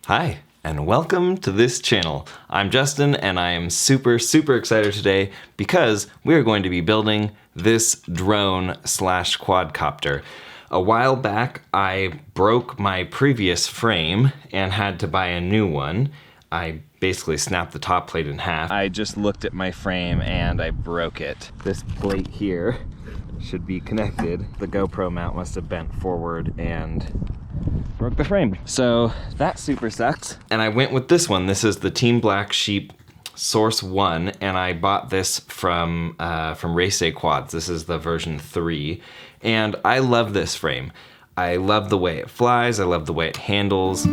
Hi, and welcome to this channel. I'm Justin, and I am super excited today because we're going to be building this drone slash quadcopter. A while back, I broke my previous frame and had to buy a new one. I basically snapped the top plate in half. I just looked at my frame and I broke it. This plate here should be connected. The GoPro mount must have bent forward and broke the frame. So that super sucks. And I went with this one. This is the Team Black Sheep Source One, and I bought this from Race Day Quads. This is the version 3, and I love this frame. I love the way it flies. I love the way it handles.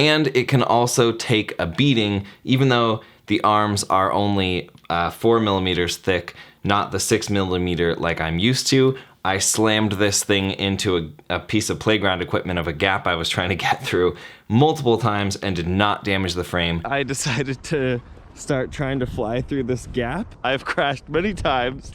And it can also take a beating, even though the arms are only 4 millimeters thick, not the 6 millimeter like I'm used to. I slammed this thing into a piece of playground equipment of a gap I was trying to get through multiple times and did not damage the frame. I decided to start trying to fly through this gap. I've crashed many times.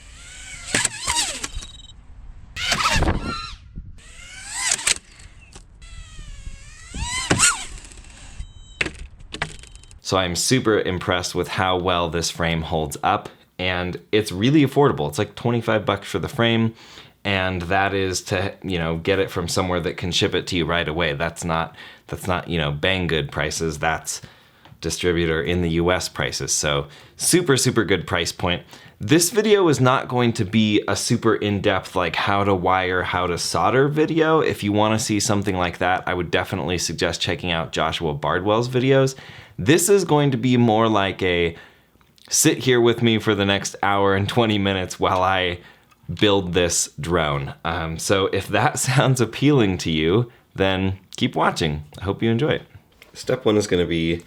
So I'm super impressed with how well this frame holds up, and it's really affordable. It's like 25 bucks for the frame, and that is to, get it from somewhere that can ship it to you right away. That's not, Banggood prices. That's distributor in the US prices. So super good price point. This video is not going to be a super in-depth like how to wire, how to solder video. If you want to see something like that, I would definitely suggest checking out Joshua Bardwell's videos. This is going to be more like a sit here with me for the next hour and 20 minutes while I build this drone. So if that sounds appealing to you, then keep watching. I hope you enjoy it. Step one is going to be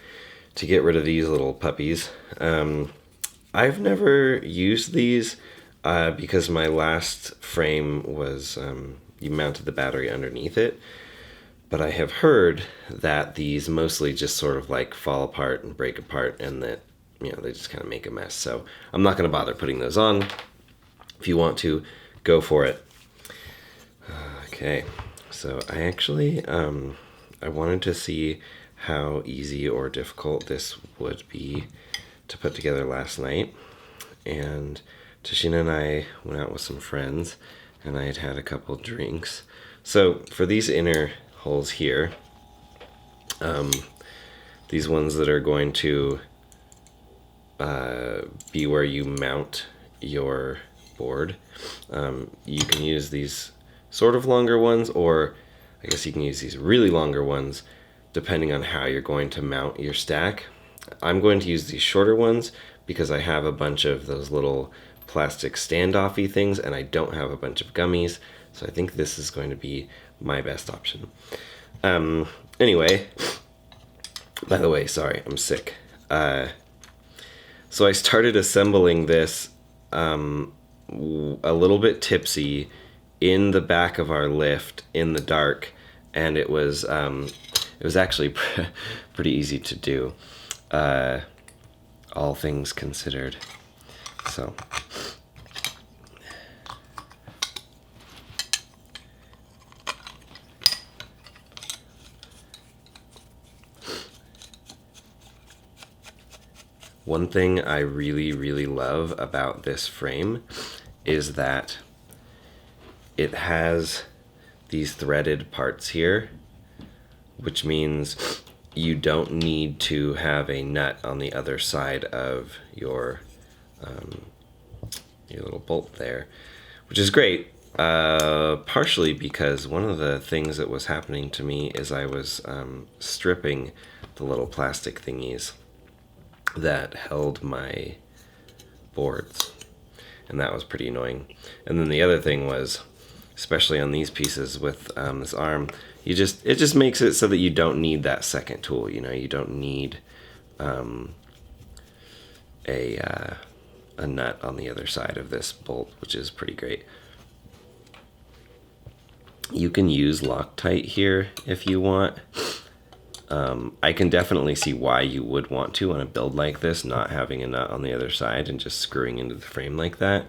to get rid of these little puppies. I've never used these because my last frame was, you mounted the battery underneath it. But I have heard that these mostly just sort of like fall apart and break apart, and that, they just kind of make a mess. So I'm not going to bother putting those on. If you want to, go for it. Okay, so I actually, I wanted to see how easy or difficult this would be to put together last night. And Tashina and I went out with some friends, and I had had a couple drinks. So for these inner holes here, these ones that are going to be where you mount your board, you can use these sort of longer ones, or I guess you can use these really longer ones depending on how you're going to mount your stack. I'm going to use these shorter ones because I have a bunch of those little plastic standoffy things, and I don't have a bunch of gummies, so I think this is going to be my best option. Anyway, by the way, sorry, I'm sick. So I started assembling this a little bit tipsy in the back of our lift in the dark, and it was actually pretty easy to do, all things considered. So one thing I really love about this frame is that it has these threaded parts here, which means you don't need to have a nut on the other side of your little bolt there, which is great, partially because one of the things that was happening to me is I was stripping the little plastic thingies that held my boards, and that was pretty annoying. And then the other thing was, especially on these pieces with this arm, it just makes it so that you don't need that second tool. You don't need a nut on the other side of this bolt, which is pretty great. You can use Loctite here if you want. I can definitely see why you would want to on a build like this, not having a nut on the other side and just screwing into the frame like that.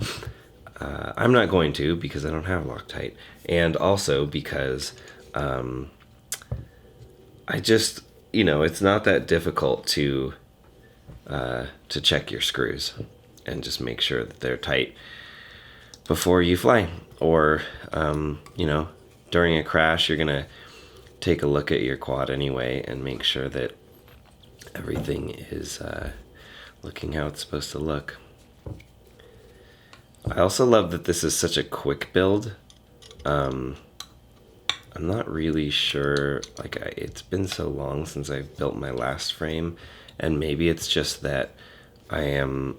I'm not going to, because I don't have Loctite, and also because I just, it's not that difficult to check your screws and just make sure that they're tight before you fly. Or, during a crash, you're gonna take a look at your quad anyway and make sure that everything is looking how it's supposed to look. I also love that this is such a quick build. I'm not really sure, it's been so long since I've built my last frame, and maybe it's just that I am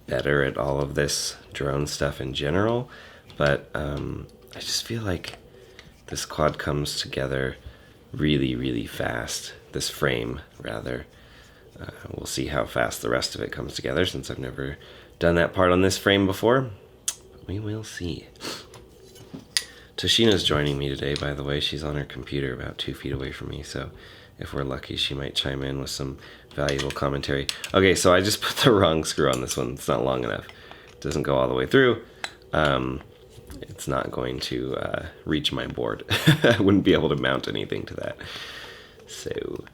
better at all of this drone stuff in general, but I just feel like this quad comes together really, really fast. This frame, rather. We'll see how fast the rest of it comes together, since I've never done that part on this frame before. But we will see. Tashina's joining me today, by the way. She's on her computer about 2 feet away from me, so if we're lucky, she might chime in with some valuable commentary. Okay, so I just put the wrong screw on this one. It's not long enough. It doesn't go all the way through. It's not going to reach my board. I wouldn't be able to mount anything to that. So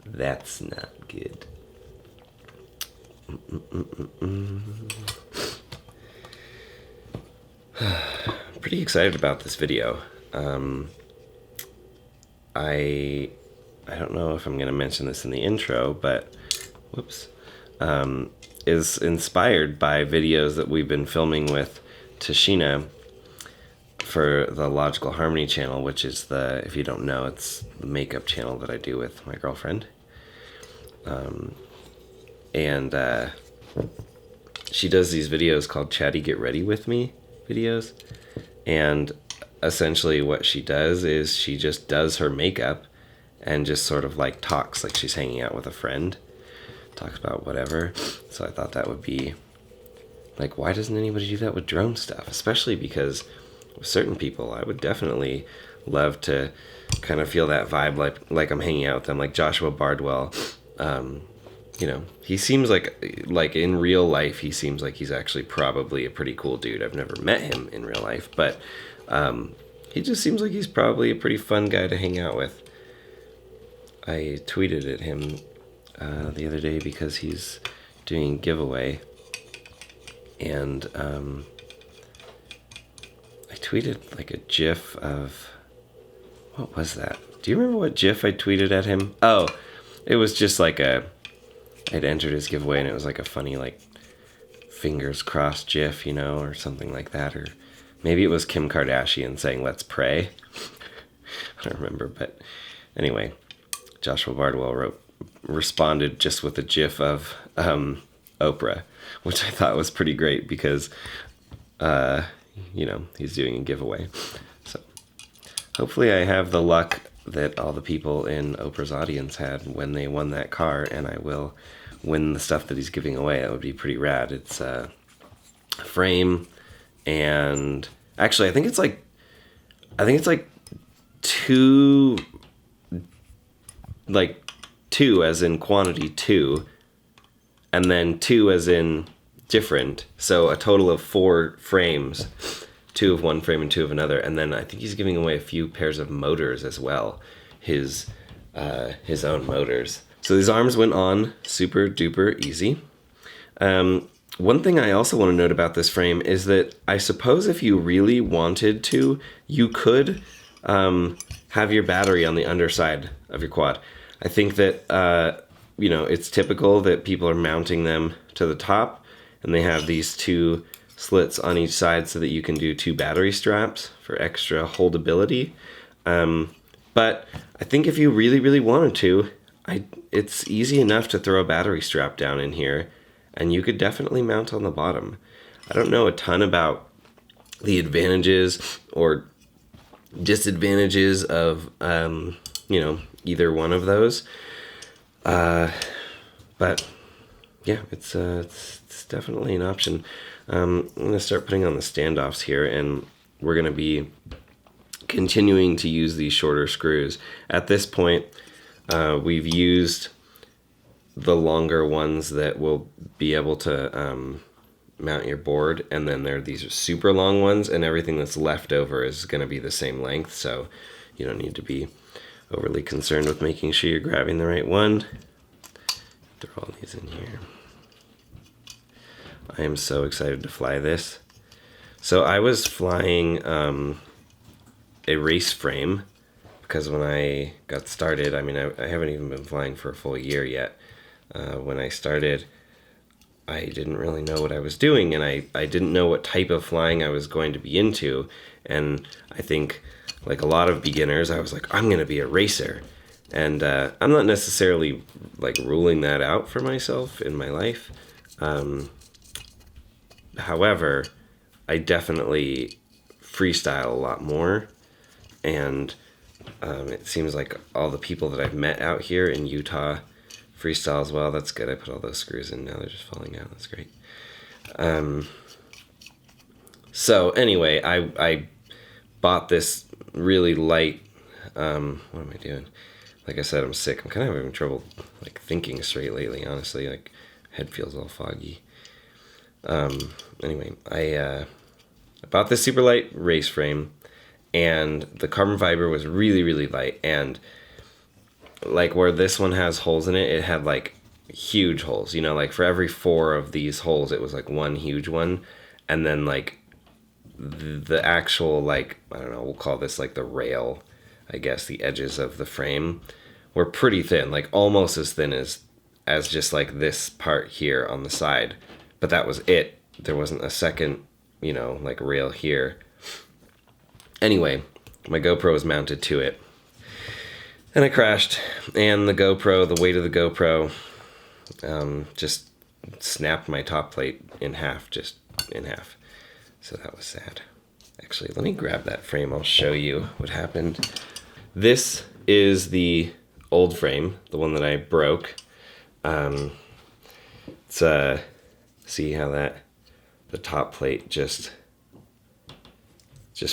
that's not good. I'm pretty excited about this video. I don't know if I'm going to mention this in the intro, but is inspired by videos that we've been filming with Tashina for the Logical Harmony channel, which is if you don't know, it's the makeup channel that I do with my girlfriend. And she does these videos called Chatty Get Ready With Me videos. And essentially what she does is she just does her makeup and just sort of talks like she's hanging out with a friend. Talks about whatever. So I thought that would be why doesn't anybody do that with drone stuff? Especially because with certain people, I would definitely love to kind of feel that vibe, like I'm hanging out with them, like Joshua Bardwell. He seems like in real life, he seems like he's actually probably a pretty cool dude. I've never met him in real life, but he just seems like he's probably a pretty fun guy to hang out with. I tweeted at him the other day because he's doing a giveaway. And I tweeted a GIF of, what was that? Do you remember what GIF I tweeted at him? Oh, it was just I'd entered his giveaway and it was a funny fingers crossed GIF, or something like that. Or maybe it was Kim Kardashian saying, "Let's pray." I don't remember, but anyway, Joshua Bardwell responded just with a GIF of Oprah, which I thought was pretty great because, he's doing a giveaway. So hopefully I have the luck that all the people in Oprah's audience had when they won that car, and I will win the stuff that he's giving away. That would be pretty rad. It's a frame, and actually I think it's two, two as in quantity 2, and then 2 as in different. So a total of 4 frames, 2 of one frame and 2 of another. And then I think he's giving away a few pairs of motors as well, his own motors. So these arms went on super duper easy. One thing I also want to note about this frame is that I suppose if you really wanted to, you could have your battery on the underside of your quad. I think that it's typical that people are mounting them to the top, and they have these 2 slits on each side so that you can do 2 battery straps for extra holdability. But I think if you really, really wanted to, it's easy enough to throw a battery strap down in here, and you could definitely mount on the bottom. I don't know a ton about the advantages or disadvantages of, either one of those. But yeah, it's definitely an option. I'm going to start putting on the standoffs here, and we're going to be continuing to use these shorter screws. At this point, we've used the longer ones that will be able to mount your board, and then there are these super long ones, and everything that's left over is going to be the same length, so you don't need to be overly concerned with making sure you're grabbing the right one. Throw all these in here. I am so excited to fly this. So I was flying a race frame because when I got started, I mean, I haven't even been flying for a full year yet. When I started, I didn't really know what I was doing, and I didn't know what type of flying I was going to be into. And I think, like a lot of beginners, I was like, I'm going to be a racer. And I'm not necessarily like ruling that out for myself in my life. However, I definitely freestyle a lot more. And it seems like all the people that I've met out here in Utah freestyle as well. That's good. I put all those screws in. Now they're just falling out. That's great. So anyway, I bought this really light. What am I doing? Like I said, I'm sick. I'm kind of having trouble like thinking straight lately. Honestly, like head feels all foggy. Anyway, I bought this super light race frame, and the carbon fiber was really, really light. And like where this one has holes in it, it had like huge holes. You know, like for every 4 of these holes, it was like one huge one, and then like the actual like I don't know, we'll call this like the rail. I guess the edges of the frame were pretty thin, like almost as thin as just like this part here on the side. But that was it. There wasn't a second, you know, like rail here. Anyway, my GoPro was mounted to it. And I crashed, and the weight of the GoPro just snapped my top plate in half, just in half. So that was sad. Actually, let me grab that frame. I'll show you what happened. This is the old frame, the one that I broke. See how the top plate just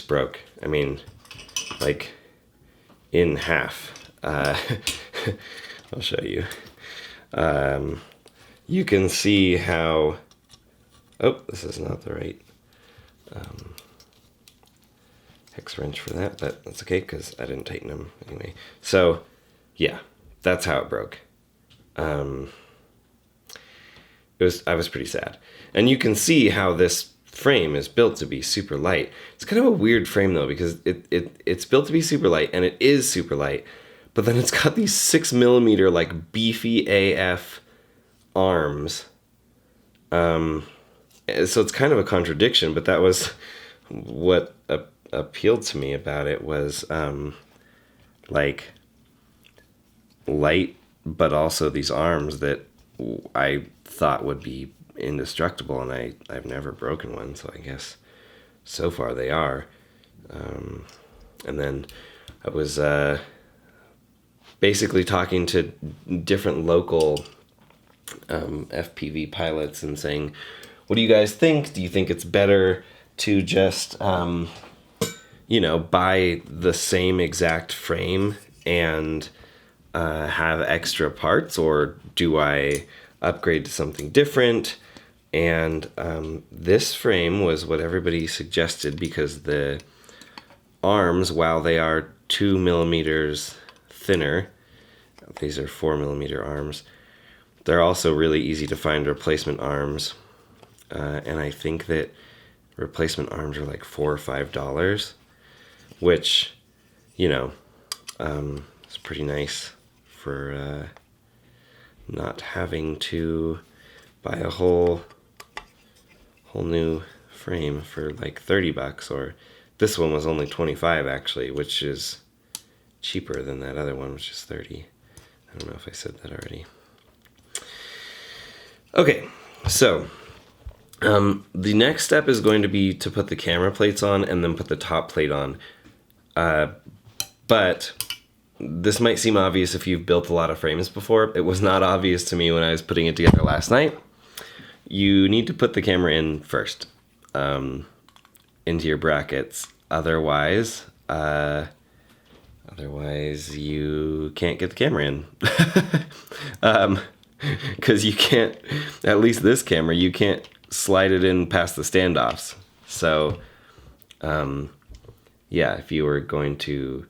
broke. I mean, like in half. I'll show you. You can see how. Oh, this is not the right hex wrench for that, but that's okay because I didn't tighten them anyway. So, yeah, that's how it broke. I was pretty sad, and you can see how this frame is built to be super light. It's kind of a weird frame though because it's built to be super light, and it is super light, but then it's got these 6mm like beefy AF arms. So it's kind of a contradiction, but that was what appealed to me about it was like light, but also these arms that I thought would be indestructible, and I've never broken one, so I guess so far they are. And then I was basically talking to different local FPV pilots and saying, what do you guys think? Do you think it's better to just buy the same exact frame and have extra parts, or do I upgrade to something different? And this frame was what everybody suggested because the arms, while they are 2mm thinner, these are 4mm arms, they're also really easy to find replacement arms. And I think that replacement arms are like $4 or $5, which, it's pretty nice for not having to buy a whole new frame for like $30, or this one was only $25 actually, which is cheaper than that other one, which is $30. I don't know if I said that already. Okay, so the next step is going to be to put the camera plates on and then put the top plate on. But this might seem obvious if you've built a lot of frames before. It was not obvious to me when I was putting it together last night. You need to put the camera in first, into your brackets. Otherwise you can't get the camera in. Because you can't, at least this camera, you can't slide it in past the standoffs. So, yeah, if you were going to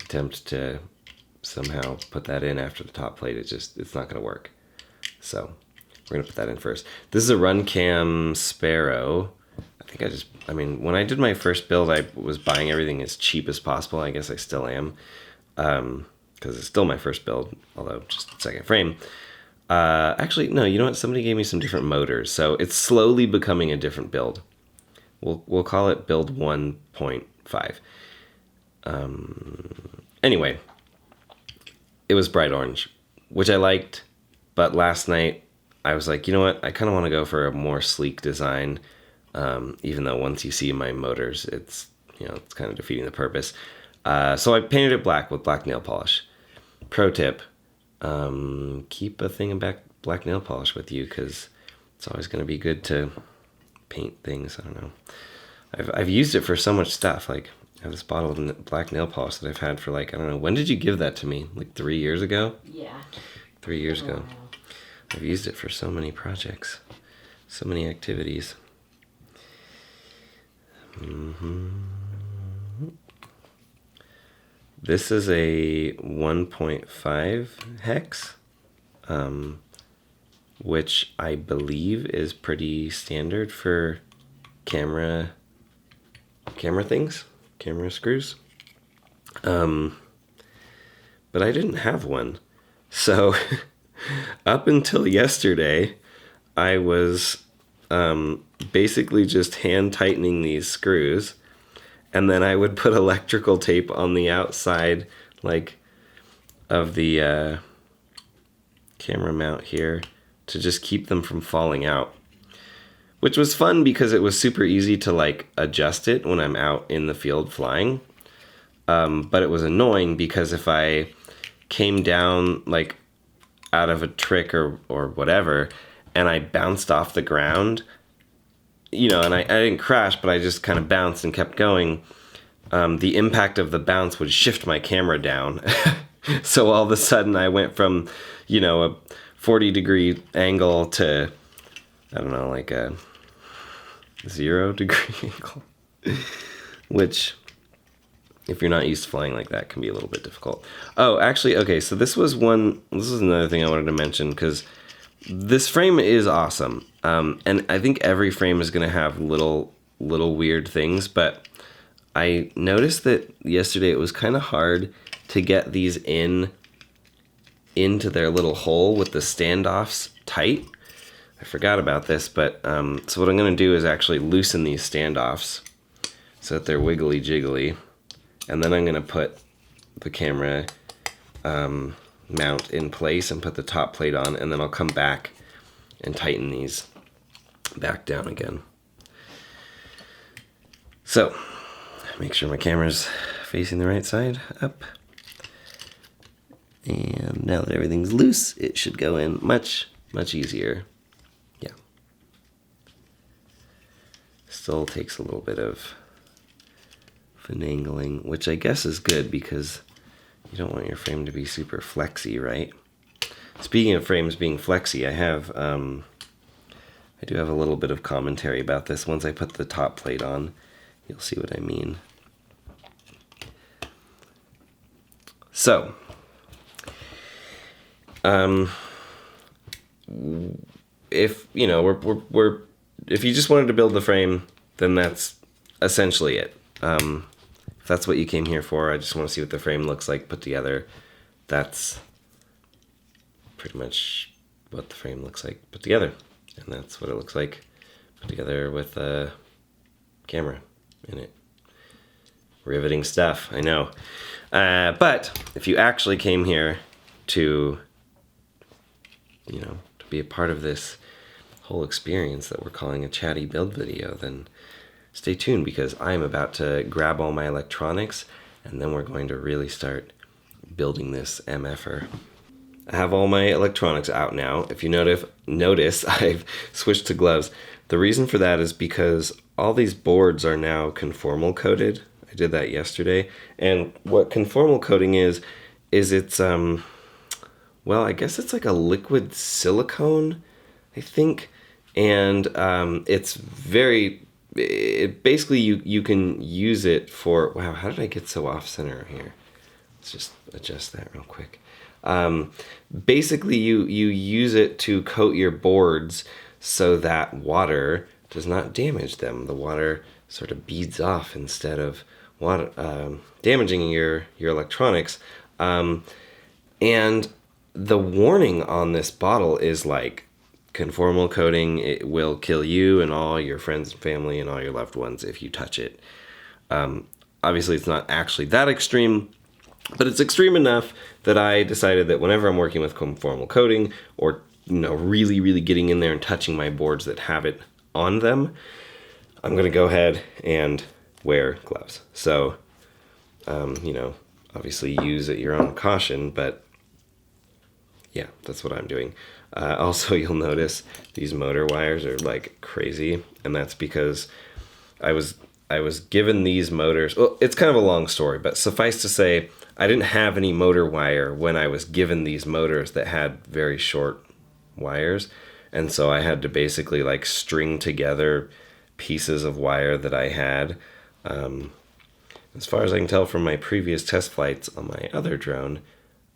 attempt to somehow put that in after the top plate, it's not going to work. So we're going to put that in first. This is a Runcam Sparrow. I mean, when I did my first build, I was buying everything as cheap as possible. I guess I still am, because it's still my first build, although just second frame. Actually, no, you know what? Somebody gave me some different motors, so it's slowly becoming a different build. We'll call it build 1.5. Anyway, it was bright orange, which I liked, but last night I was like, you know what? I kind of want to go for a more sleek design, even though once you see my motors, it's kind of defeating the purpose. So I painted it black with black nail polish. Pro tip, keep a thing of black nail polish with you, because it's always going to be good to paint things. I don't know. I've used it for so much stuff. Like, I have this bottle of black nail polish that I've had for, like, I don't know, when did you give that to me? Like 3 years ago? Yeah. 3 years ago. I've used it for so many projects, so many activities. This is a 1.5 hex, which I believe is pretty standard for camera things, camera screws. But I didn't have one. So up until yesterday, I was basically just hand tightening these screws, and then I would put electrical tape on the outside, like, of the camera mount here, to just keep them from falling out. Which was fun because it was super easy to, like, adjust it when I'm out in the field flying. But it was annoying because if I came down, like, out of a trick or whatever, and I bounced off the ground, and I didn't crash, but I just kind of bounced and kept going, the impact of the bounce would shift my camera down. So all of a sudden I went from, a 40-degree angle to, I don't know, like a 0-degree angle, which, if you're not used to flying like that, can be a little bit difficult. Oh, actually, okay, so this is another thing I wanted to mention, because this frame is awesome. And I think every frame is going to have little weird things, but I noticed that yesterday it was kind of hard to get these into their little hole with the standoffs tight. I forgot about this, but so what I'm going to do is actually loosen these standoffs so that they're wiggly jiggly, and then I'm going to put the camera mount in place and put the top plate on, and then I'll come back and tighten these back down again. So make sure my camera's facing the right side up, and now that everything's loose, it should go in much easier. Yeah, still takes a little bit of finagling, which I guess is good because you don't want your frame to be super flexy, right? Speaking of frames being flexy, I do have a little bit of commentary about this. Once I put the top plate on, you'll see what I mean. So, if if you just wanted to build the frame, then that's essentially it. If that's what you came here for, I just want to see what the frame looks like put together. That's pretty much what the frame looks like put together. And that's what it looks like put together with a camera in it. Riveting stuff, I know. But if you actually came here to be a part of this whole experience that we're calling a chatty build video, then stay tuned, because I'm about to grab all my electronics, and then we're going to really start building this MFer. I have all my electronics out now. If you notice, I've switched to gloves. The reason for that is because all these boards are now conformal coated. I did that yesterday. And what conformal coating is it's, well, I guess it's like a liquid silicone, I think. And it's basically you can use it for, wow, how did I get so off center here? Let's just adjust that real quick. Basically you use it to coat your boards so that water does not damage them. The water sort of beads off instead of water, damaging your electronics. And the warning on this bottle is like, conformal coating, it will kill you and all your friends and family and all your loved ones if you touch it. Obviously it's not actually that extreme, but it's extreme enough that I decided that whenever I'm working with conformal coating or, really, really getting in there and touching my boards that have it on them, I'm going to go ahead and wear gloves. So, obviously use at your own caution, but yeah, that's what I'm doing. Also, you'll notice these motor wires are like crazy, and that's because I was given these motors. Well, it's kind of a long story, but suffice to say, I didn't have any motor wire when I was given these motors that had very short wires. And so I had to basically like string together pieces of wire that I had. As far as I can tell from my previous test flights on my other drone,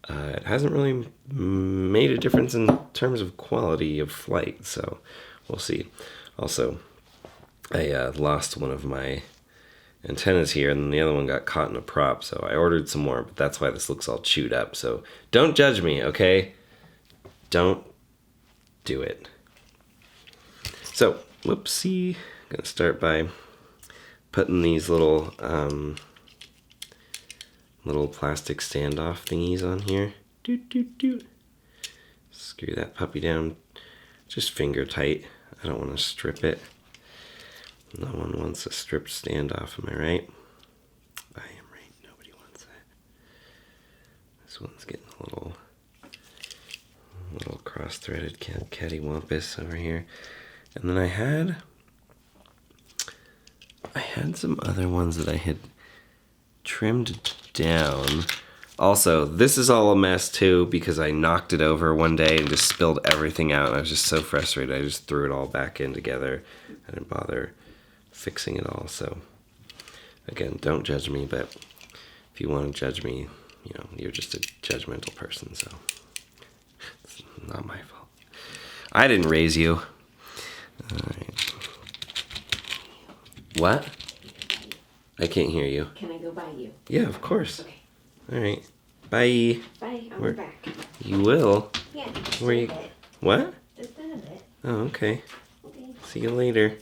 it hasn't really made a difference in terms of quality of flight. So we'll see. Also, I lost one of my antennas here, and the other one got caught in a prop, so I ordered some more, but that's why this looks all chewed up. So don't judge me, okay? Don't do it. So, whoopsie. I'm gonna start by putting these little plastic standoff thingies on here. Doot, doot, doot. Screw that puppy down just finger tight. I don't want to strip it. No one wants a stripped standoff, am I right? I am right. Nobody wants that. This one's getting a little cross-threaded cattywampus over here. And then I had some other ones that I had trimmed down. Also, this is all a mess too because I knocked it over one day and just spilled everything out. And I was just so frustrated. I just threw it all back in together. I didn't bother fixing it all. So again, don't judge me, but if you want to judge me, you're just a judgmental person, so it's not my fault. I didn't raise you. All right. What? I can't hear you. Can I go by you? Yeah, of course. Okay. All right. Bye. Bye. I'll be back. You will? Yeah. Where you? What? Just in a bit. Oh, okay. Okay. See you later.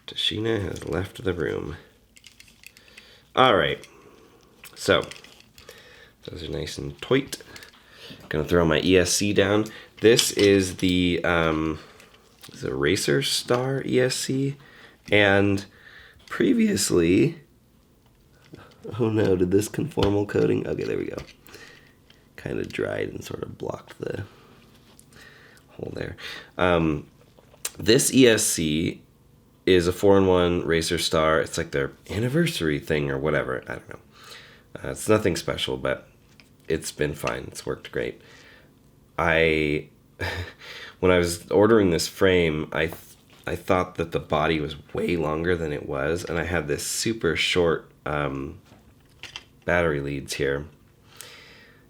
Tashina has left the room. All right. So, those are nice and tight. Gonna throw my ESC down. This is the Racer Star ESC, and previously, oh no, did this conformal coating? Okay, there we go. Kind of dried and sort of blocked the hole there. This ESC is a 4-in-1 Racer Star. It's like their anniversary thing or whatever. I don't know. It's nothing special, but it's been fine. It's worked great. When I was ordering this frame, I thought that the body was way longer than it was, and I had this super short battery leads here,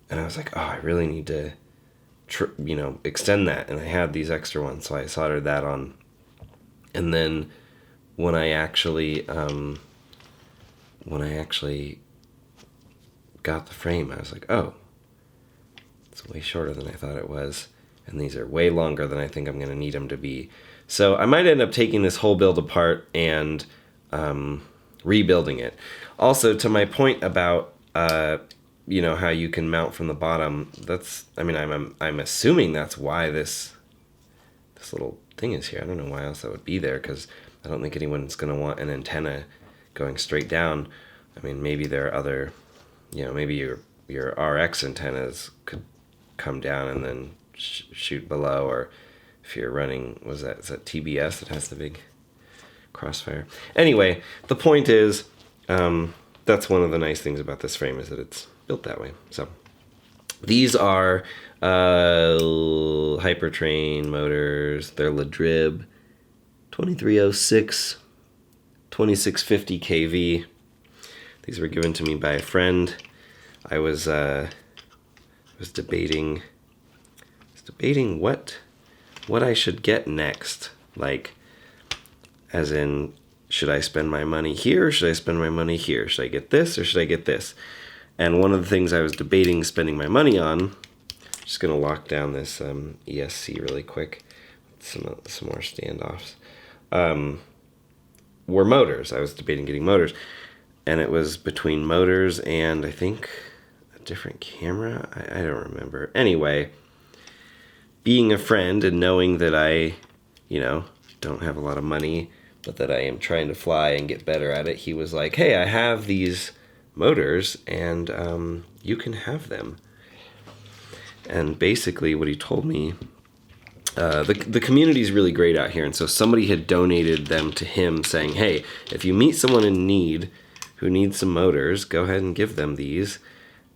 and I was like, oh, I really need to extend that, and I had these extra ones, so I soldered that on. And then when I actually got the frame, I was like, oh, it's way shorter than I thought it was, and these are way longer than I think I'm going to need them to be. So I might end up taking this whole build apart and rebuilding it. Also, to my point about how you can mount from the bottom, I'm assuming that's why this little thing is here. I don't know why else that would be there, because I don't think anyone's going to want an antenna going straight down. I mean, maybe there are other, maybe your RX antennas could come down and then shoot below, or if you're running, is that TBS that has the big crossfire? Anyway, the point is, that's one of the nice things about this frame, is that it's built that way. So these are Hypertrain motors. They're Ladrib 2306 2650 kV. These were given to me by a friend. I was debating what I should get next. Like, as in, should I spend my money here or should I spend my money here? Should I get this or should I get this? And one of the things I was debating spending my money on, just gonna lock down this ESC really quick, some more standoffs, were motors. I was debating getting motors, and it was between motors and I think a different camera. I don't remember. Anyway, being a friend and knowing that I, don't have a lot of money, but that I am trying to fly and get better at it, he was like, hey, I have these motors and you can have them. And basically what he told me, the community is really great out here, and so somebody had donated them to him saying, hey, if you meet someone in need who needs some motors, go ahead and give them these.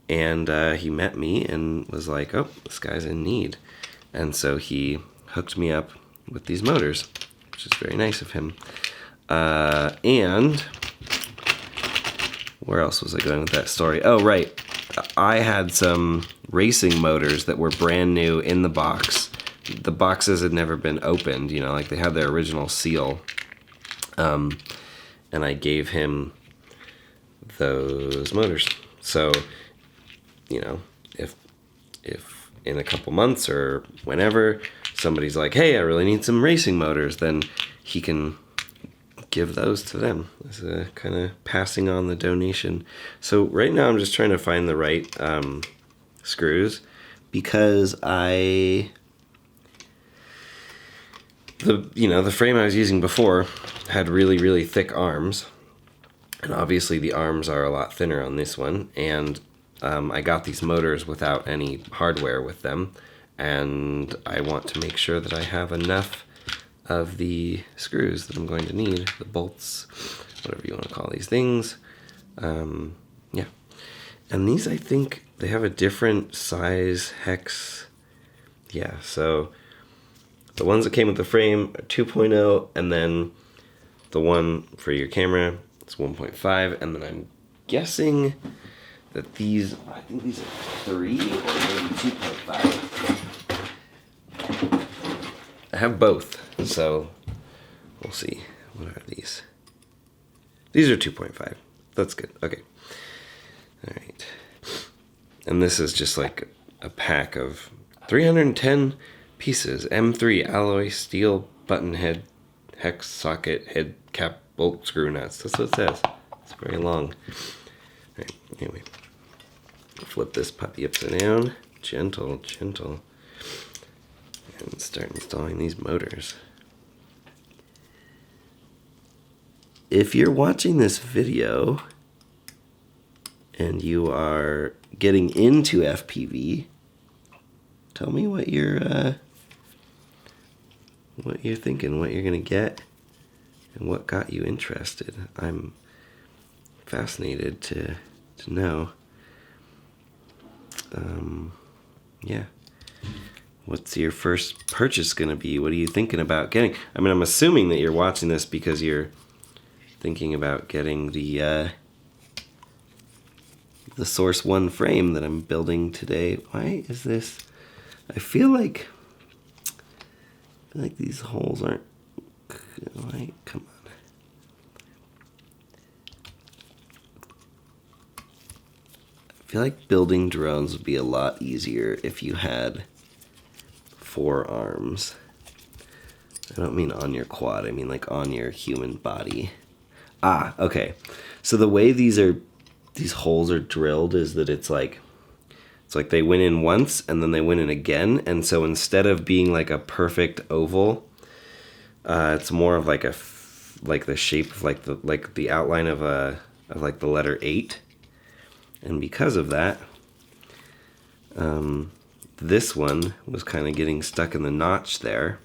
And he met me and was like, oh, this guy's in need. And so he hooked me up with these motors, which is very nice of him. And where else was I going with that story? Oh, right. I had some racing motors that were brand new in the box. The boxes had never been opened, like they had their original seal. And I gave him those motors. So, if in a couple months or whenever somebody's like, hey, I really need some racing motors, then he can give those to them as a kind of passing on the donation. So right now I'm just trying to find the right screws, because the frame I was using before had really, really thick arms, and obviously the arms are a lot thinner on this one, and I got these motors without any hardware with them, and I want to make sure that I have enough of the screws that I'm going to need, the bolts, whatever you want to call these things. Yeah. And these, I think, they have a different size hex. Yeah, so the ones that came with the frame are 2.0, and then the one for your camera is 1.5, and then I'm guessing that I think these are 3 or maybe 2.5. I have both, so we'll see. What are these? These are 2.5. That's good. Okay. All right. And this is just like a pack of 310 pieces. M3 alloy steel button head, hex socket, head cap, bolt, screw nuts. That's what it says. It's very long. All right. Anyway, flip this puppy upside down. Gentle, gentle. And start installing these motors. If you're watching this video and you are getting into FPV, tell me what you're thinking, what you're gonna get, and what got you interested. I'm fascinated to know. Yeah. What's your first purchase going to be? What are you thinking about getting? I mean, I'm assuming that you're watching this because you're thinking about getting the Source One frame that I'm building today. Why is this? I feel like these holes aren't. Like, come on. I feel like building drones would be a lot easier if you had 4 arms. I don't mean on your quad, I mean like on your human body. Ah, okay. So the way these holes are drilled is that it's like they went in once and then they went in again, and so instead of being like a perfect oval, it's more of like the shape of like the outline of a of like the letter 8. And because of that, this one was kind of getting stuck in the notch there.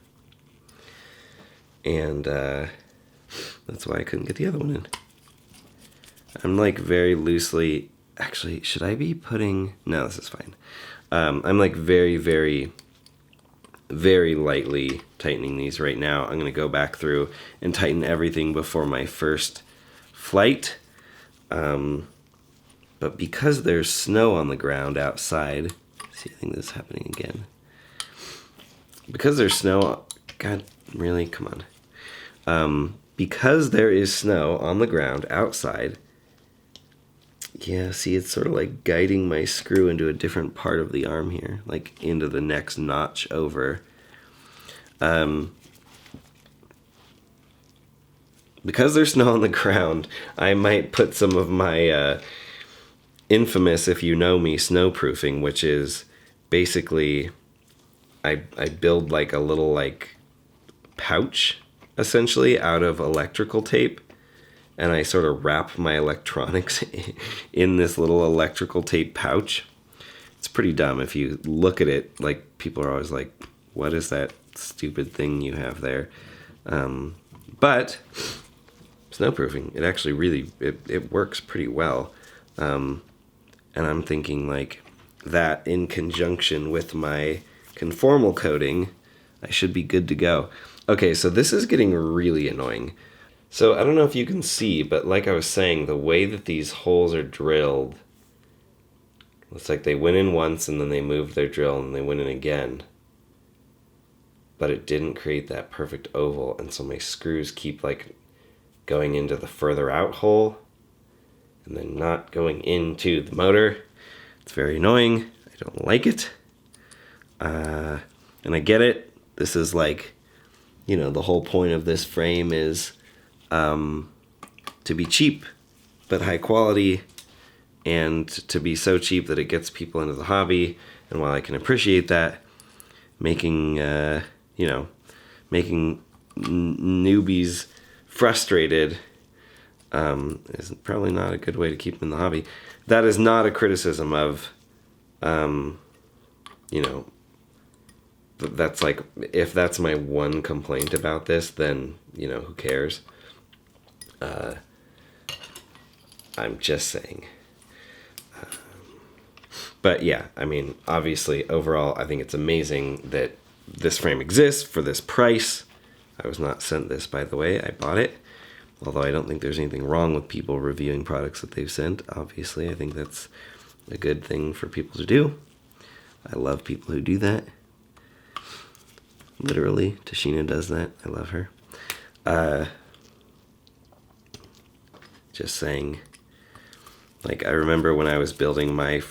And that's why I couldn't get the other one in. I'm like very loosely, actually, should I be putting, no, this is fine. I'm like very, very, very lightly tightening these right now. I'm going to go back through and tighten everything before my first flight. But because there's snow on the ground outside, see, I think this is happening again. Because there's snow, God, really? Come on. Because there is snow on the ground outside, yeah, see, it's sort of like guiding my screw into a different part of the arm here, like into the next notch over. Because there's snow on the ground, I might put some of my infamous, if you know me, snowproofing, which is basically I build like a little like pouch essentially out of electrical tape, and I sort of wrap my electronics in this little electrical tape pouch. It's pretty dumb. If you look at it, like, people are always like, what is that stupid thing you have there? But snowproofing, it actually really, it works pretty well. And I'm thinking like that in conjunction with my conformal coating, I should be good to go. Okay, so this is getting really annoying. So I don't know if you can see, but like I was saying, the way that these holes are drilled, looks like they went in once and then they moved their drill and they went in again. But it didn't create that perfect oval, and so my screws keep like going into the further out hole and then not going into the motor. It's very annoying. I don't like it. And I get it. This is like, you know, the whole point of this frame is to be cheap but high quality, and to be so cheap that it gets people into the hobby. And while I can appreciate that, making newbies frustrated is probably not a good way to keep them in the hobby. That is not a criticism of, that's like, if that's my one complaint about this, then, who cares? I'm just saying. But yeah, I mean, obviously, overall, I think it's amazing that this frame exists for this price. I was not sent this, by the way. I bought it. Although I don't think there's anything wrong with people reviewing products that they've sent. Obviously, I think that's a good thing for people to do. I love people who do that. Literally, Tashina does that. I love her. Just saying. Like, I remember when I was building when I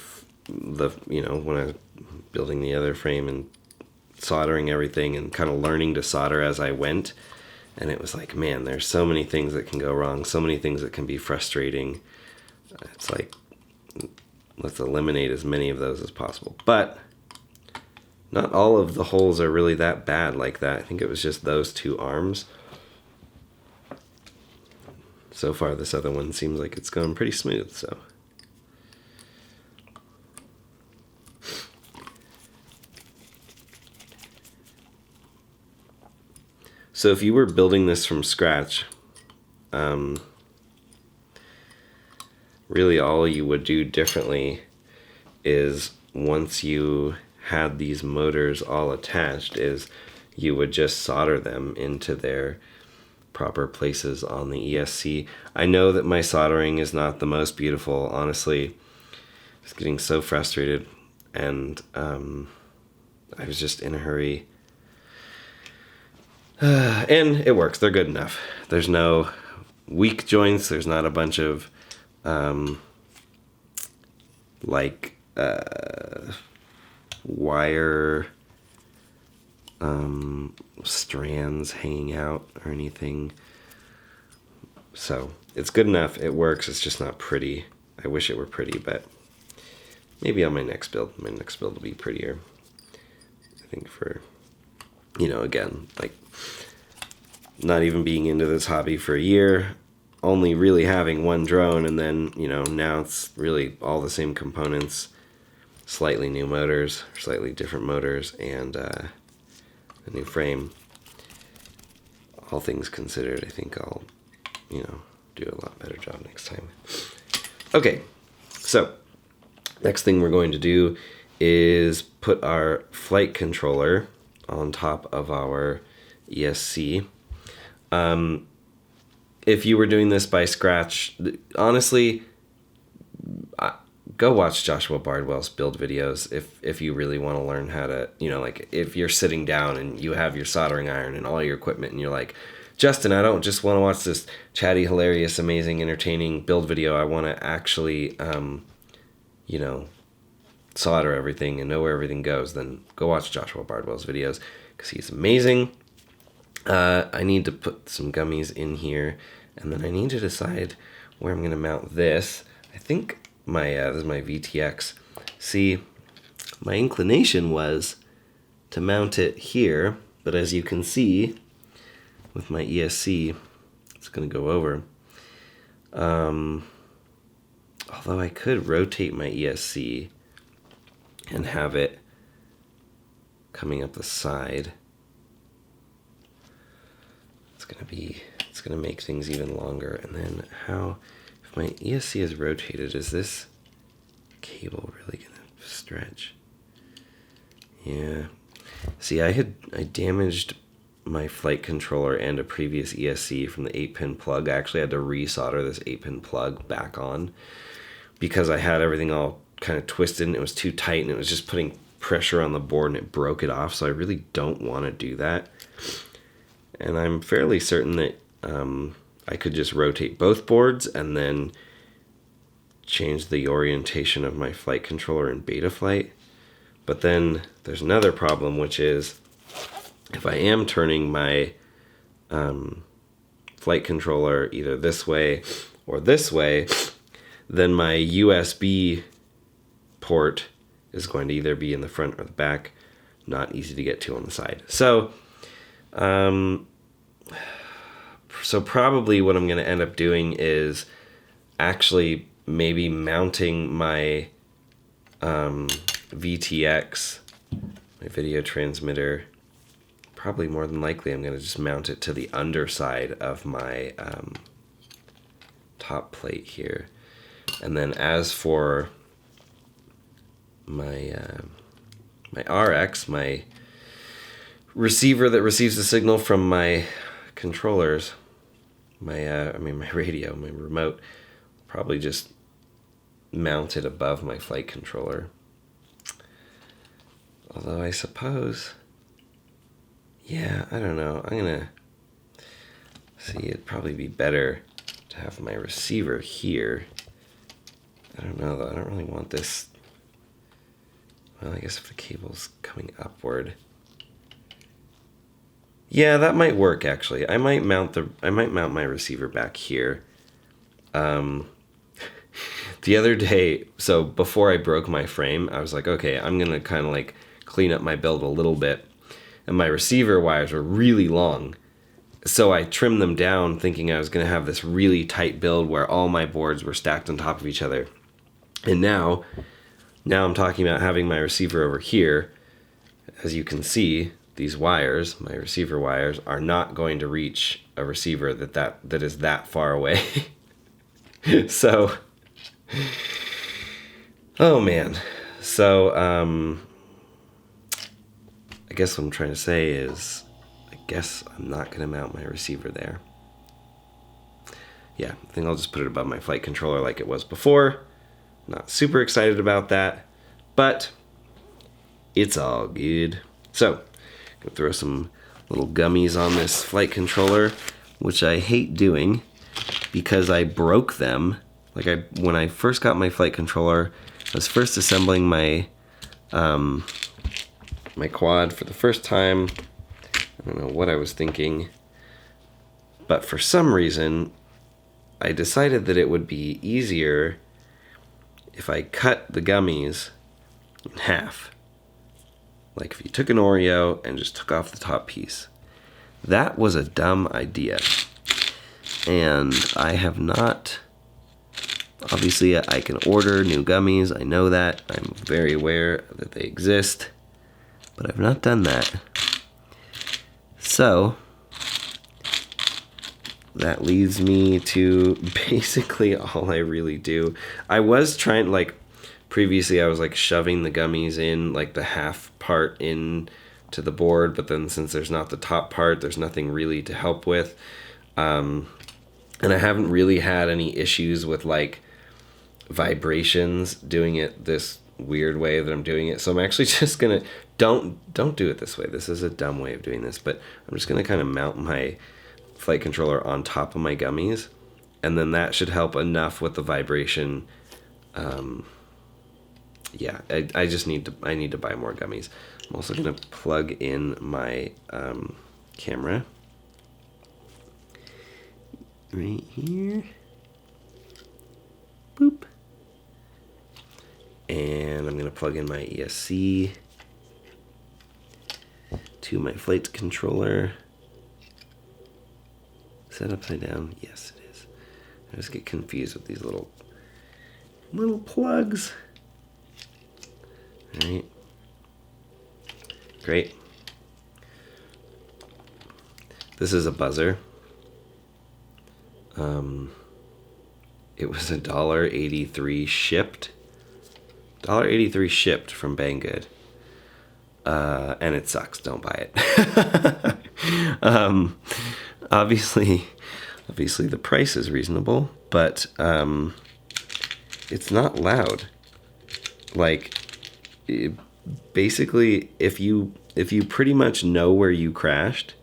was building the other frame and soldering everything and kind of learning to solder as I went. And it was like, man, there's so many things that can go wrong, so many things that can be frustrating. It's like, let's eliminate as many of those as possible. But not all of the holes are really that bad like that. I think it was just those two arms. So far, this other one seems like it's going pretty smooth, so. So if you were building this from scratch, really all you would do differently is, once you had these motors all attached, is you would just solder them into their proper places on the ESC. I know that my soldering is not the most beautiful, honestly. I was getting so frustrated, and I was just in a hurry. And it works. They're good enough. There's no weak joints. There's not a bunch of wire strands hanging out or anything. So it's good enough. It works. It's just not pretty. I wish it were pretty, but maybe on my next build will be prettier. I think for, again, like, not even being into this hobby for a year, only really having one drone, and then, you know, now it's really all the same components, slightly new motors, slightly different motors, and a new frame. All things considered, I think I'll, you know, do a lot better job next time. Okay, so next thing we're going to do is put our flight controller on top of our ESC. If you were doing this by scratch, honestly, go watch Joshua Bardwell's build videos if you really want to learn how to, you know, like if you're sitting down and you have your soldering iron and all your equipment and you're like, Justin, I don't just want to watch this chatty, hilarious, amazing, entertaining build video. I want to actually, you know, solder everything and know where everything goes. Then go watch Joshua Bardwell's videos because he's amazing. I need to put some gummies in here, and then I need to decide where I'm going to mount this. I think this is my VTX. See, my inclination was to mount it here, but as you can see, with my ESC, it's going to go over. Although I could rotate my ESC and have it coming up the side. It's gonna make things even longer. And then if my ESC is rotated, is this cable really gonna stretch? Yeah. See, I damaged my flight controller and a previous ESC from the 8-pin plug. I actually had to resolder this 8-pin plug back on because I had everything all kind of twisted and it was too tight and it was just putting pressure on the board and it broke it off. So I really don't want to do that. And I'm fairly certain that I could just rotate both boards and then change the orientation of my flight controller in Betaflight. But then there's another problem, which is if I am turning my flight controller either this way or this way, then my USB port is going to either be in the front or the back, not easy to get to on the side. So probably what I'm going to end up doing is actually maybe mounting my VTX, my video transmitter. Probably more than likely I'm going to just mount it to the underside of my top plate here. And then as for my RX, my receiver that receives the signal from my controllers, my radio, my remote, probably just mount it above my flight controller. Although I suppose, yeah, I don't know. I'm gonna see, it'd probably be better to have my receiver here. I don't know though, I don't really want this. Well, I guess if the cable's coming upward. Yeah, that might work actually. I might mount my receiver back here. The other day, so before I broke my frame, I was like, okay, I'm gonna kind of like clean up my build a little bit. And my receiver wires were really long. So I trimmed them down thinking I was gonna have this really tight build where all my boards were stacked on top of each other. And now I'm talking about having my receiver over here. As you can see, these wires, my receiver wires, are not going to reach a receiver that is that far away. So, oh man. So, I guess what I'm trying to say is, I guess I'm not going to mount my receiver there. Yeah, I think I'll just put it above my flight controller like it was before. Not super excited about that, but it's all good. So, gonna throw some little gummies on this flight controller, which I hate doing because I broke them. When I first got my flight controller, I was first assembling my my quad for the first time. I don't know what I was thinking, but for some reason, I decided that it would be easier if I cut the gummies in half. Like if you took an Oreo and just took off the top piece. That was a dumb idea. And I have not, obviously I can order new gummies, I know that, I'm very aware that they exist, but I've not done that. So, that leads me to basically all I really do. I was trying, like, previously I was like shoving the gummies in, like the half part in to the board, but then since there's not the top part, there's nothing really to help with. And I haven't really had any issues with like vibrations doing it this weird way that I'm doing it. So I'm actually just gonna, don't do it this way. This is a dumb way of doing this, but I'm just gonna kind of mount my flight controller on top of my gummies, and then that should help enough with the vibration. Yeah, I just need to buy more gummies. I'm also gonna plug in my camera right here. Boop. And I'm gonna plug in my ESC to my flight controller. Is that upside down? Yes, it is. I just get confused with these little plugs. All right. Great. This is a buzzer. It was $1.83 shipped. $1.83 shipped from Banggood. And it sucks. Don't buy it. Obviously the price is reasonable, but it's not loud. Like, basically, if you pretty much know where you crashed,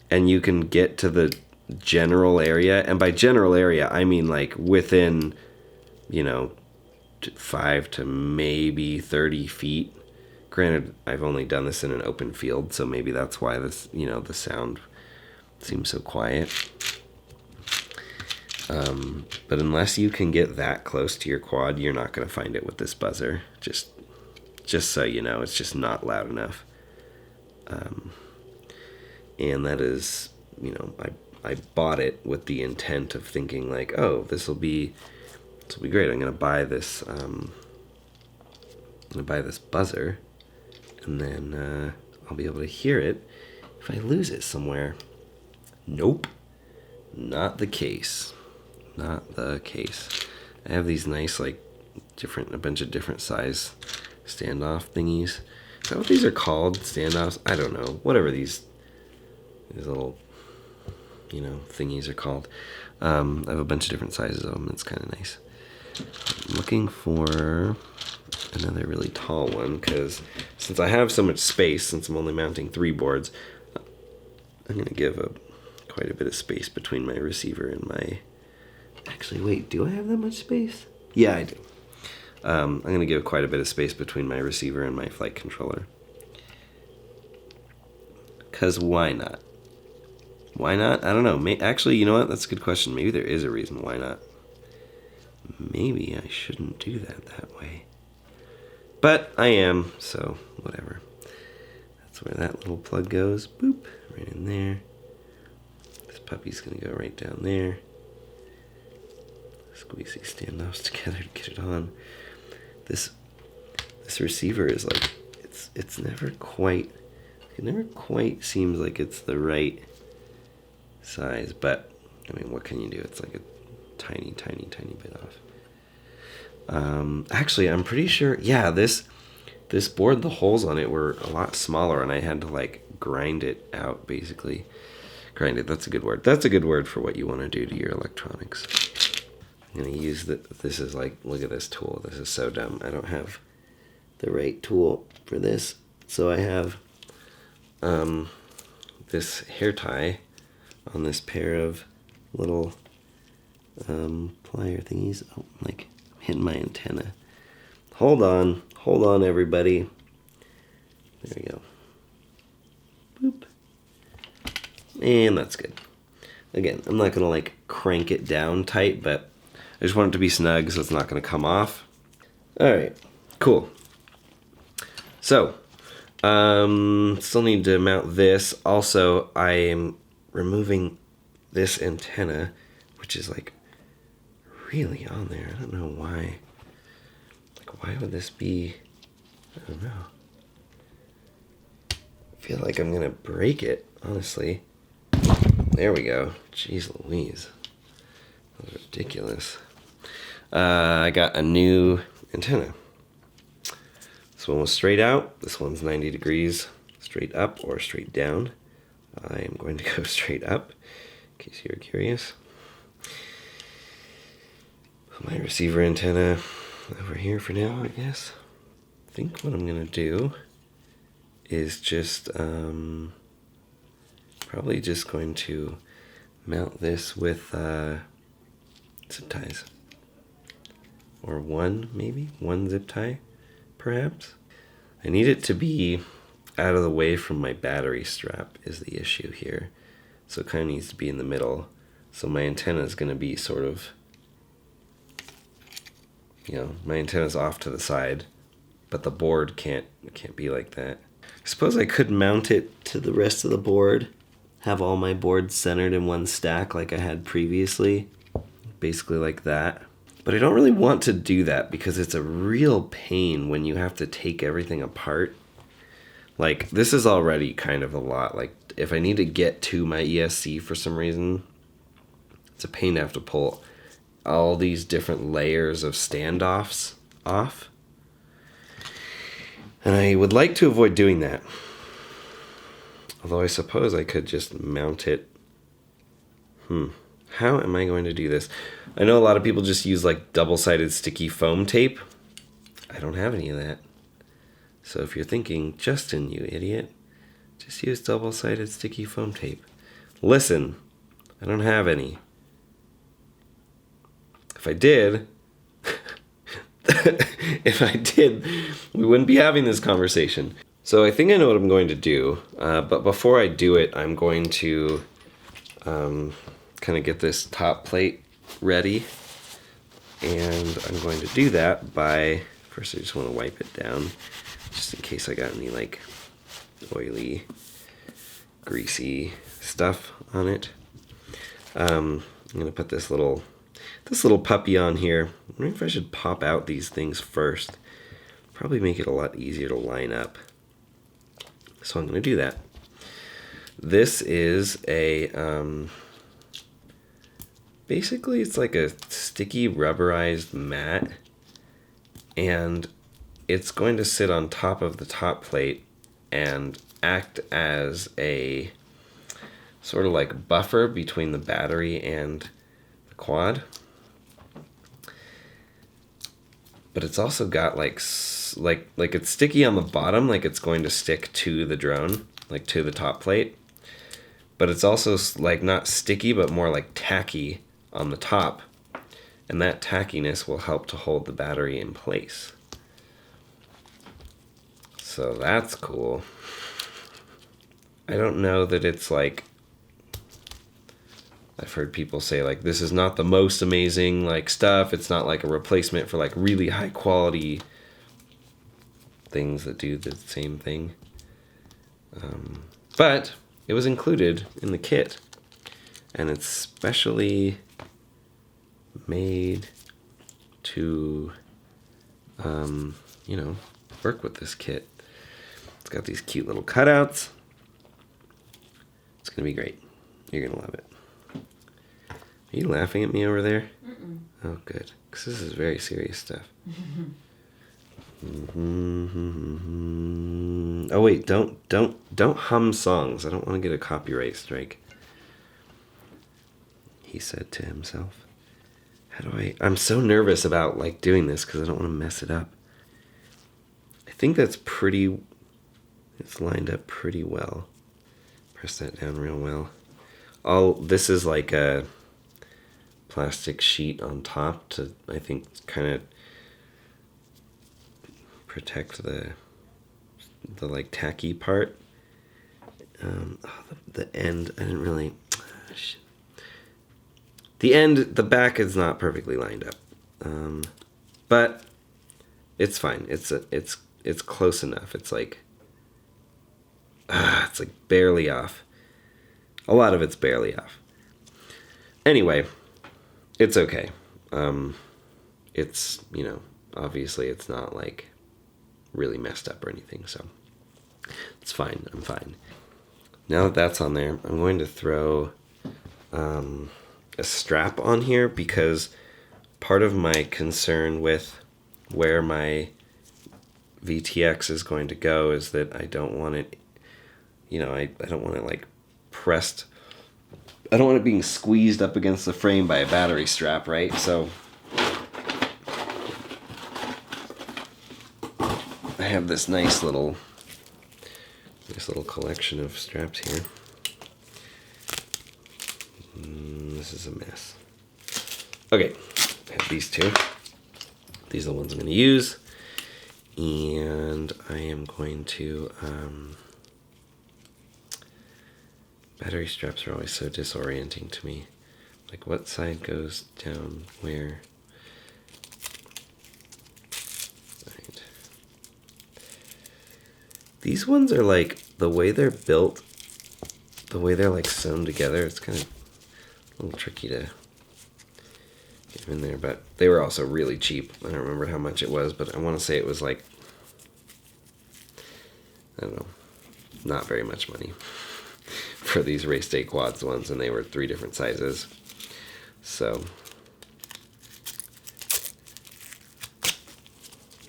and you can get to the general area, and by general area I mean like within, 5 to maybe 30 feet. Granted, I've only done this in an open field, so maybe that's why this, the sound seems so quiet. But unless you can get that close to your quad, you're not going to find it with this buzzer. Just so you know, it's just not loud enough. And that is, I bought it with the intent of thinking like, oh, this will be great. I'm going to buy this, buzzer, and then I'll be able to hear it if I lose it somewhere. Nope. Not the case. Not the case. I have these nice, like, a bunch of different size standoff thingies. Is that what these are called? Standoffs? I don't know. Whatever these little, thingies are called. I have a bunch of different sizes of them. It's kind of nice. I'm looking for another really tall one, because since I have so much space, since I'm only mounting 3 boards, I'm going to give quite a bit of space between my receiver and my... Actually, wait, do I have that much space? Yeah, I do. I'm going to give quite a bit of space between my receiver and my flight controller. Because why not? Why not? I don't know. Actually, you know what? That's a good question. Maybe there is a reason why not. Maybe I shouldn't do that way. But I am, so whatever. That's where that little plug goes. Boop. Right in there. This puppy's going to go right down there. Squeeze these standoffs together to get it on. This receiver is like, it never quite seems like it's the right size, but I mean, what can you do? It's like a tiny bit off. Actually, I'm pretty sure, yeah, this board, the holes on it were a lot smaller, and I had to like grind it out, basically. Grind it, that's a good word. That's a good word for what you want to do to your electronics. I'm going to use this is like, look at this tool. This is so dumb. I don't have the right tool for this. So I have this hair tie on this pair of little plier thingies. Oh, like I'm hitting my antenna. Hold on, everybody. There we go. Boop. And that's good. Again, I'm not going to like crank it down tight, but I just want it to be snug so it's not going to come off. All right, cool. So, still need to mount this. Also, I am removing this antenna, which is like really on there. I don't know why. Like, why would this be? I don't know. I feel like I'm gonna break it, honestly. There we go. Jeez Louise. That was ridiculous. I got a new antenna. This one was straight out. This one's 90 degrees straight up or straight down. I am going to go straight up, in case you're curious. Put my receiver antenna over here for now, I guess. I think what I'm going to do is just probably just going to mount this with zip ties. Or one zip tie, perhaps. I need it to be out of the way from my battery strap is the issue here. So it kind of needs to be in the middle. So my antenna is going to be sort of, my antenna's off to the side, but the board can't be like that. I suppose I could mount it to the rest of the board, have all my boards centered in one stack like I had previously, basically like that. But I don't really want to do that because it's a real pain when you have to take everything apart. Like, this is already kind of a lot. Like, if I need to get to my ESC for some reason, it's a pain to have to pull all these different layers of standoffs off. And I would like to avoid doing that. Although I suppose I could just mount it. How am I going to do this? I know a lot of people just use like double-sided sticky foam tape. I don't have any of that. So if you're thinking, Justin, you idiot, just use double-sided sticky foam tape. Listen, I don't have any. If I did, we wouldn't be having this conversation. So I think I know what I'm going to do. But before I do it, I'm going to kind of get this top plate ready. And I'm going to do that by, first I just want to wipe it down, just in case I got any like oily, greasy stuff on it. I'm going to put this little puppy on here. I wonder if I should pop out these things first. Probably make it a lot easier to line up. So I'm going to do that. This is a, basically it's like a sticky rubberized mat, and it's going to sit on top of the top plate and act as a sort of like buffer between the battery and the quad. But it's also got like it's sticky on the bottom, like it's going to stick to the drone, like to the top plate. But it's also like not sticky, but more like tacky on the top. And that tackiness will help to hold the battery in place. So that's cool. I don't know that it's like, I've heard people say like, this is not the most amazing like stuff. It's not like a replacement for like really high quality things that do the same thing. But it was included in the kit, and it's specially made to, work with this kit. It's got these cute little cutouts. It's gonna be great. You're gonna love it. Are you laughing at me over there? Mm-mm. Oh, good, because this is very serious stuff. Oh wait, don't hum songs. I don't want to get a copyright strike. He said to himself. I'm so nervous about like doing this because I don't want to mess it up. I think it's lined up pretty well. Press that down real well. This is like a plastic sheet on top to, I think, kind of protect the like tacky part. The end, I didn't really. Shit. The back is not perfectly lined up, but it's fine. It's close enough. It's like barely off. A lot of it's barely off. Anyway, it's okay. It's, obviously it's not like really messed up or anything, so it's fine. I'm fine. Now that that's on there, I'm going to throw a strap on here, because part of my concern with where my VTX is going to go is that I don't want it, I don't want it like pressed. I don't want it being squeezed up against the frame by a battery strap, right? So I have this nice little collection of straps here. This is a mess. Okay, I have these two. These are the ones I'm going to use. And I am going to... battery straps are always so disorienting to me. Like, what side goes down where? Right. These ones are like, the way they're built, the way they're like sewn together, it's kind of a little tricky to get them in there, but they were also really cheap. I don't remember how much it was, but I want to say it was like, I don't know, not very much money for these race day quads ones, and they were 3 different sizes. So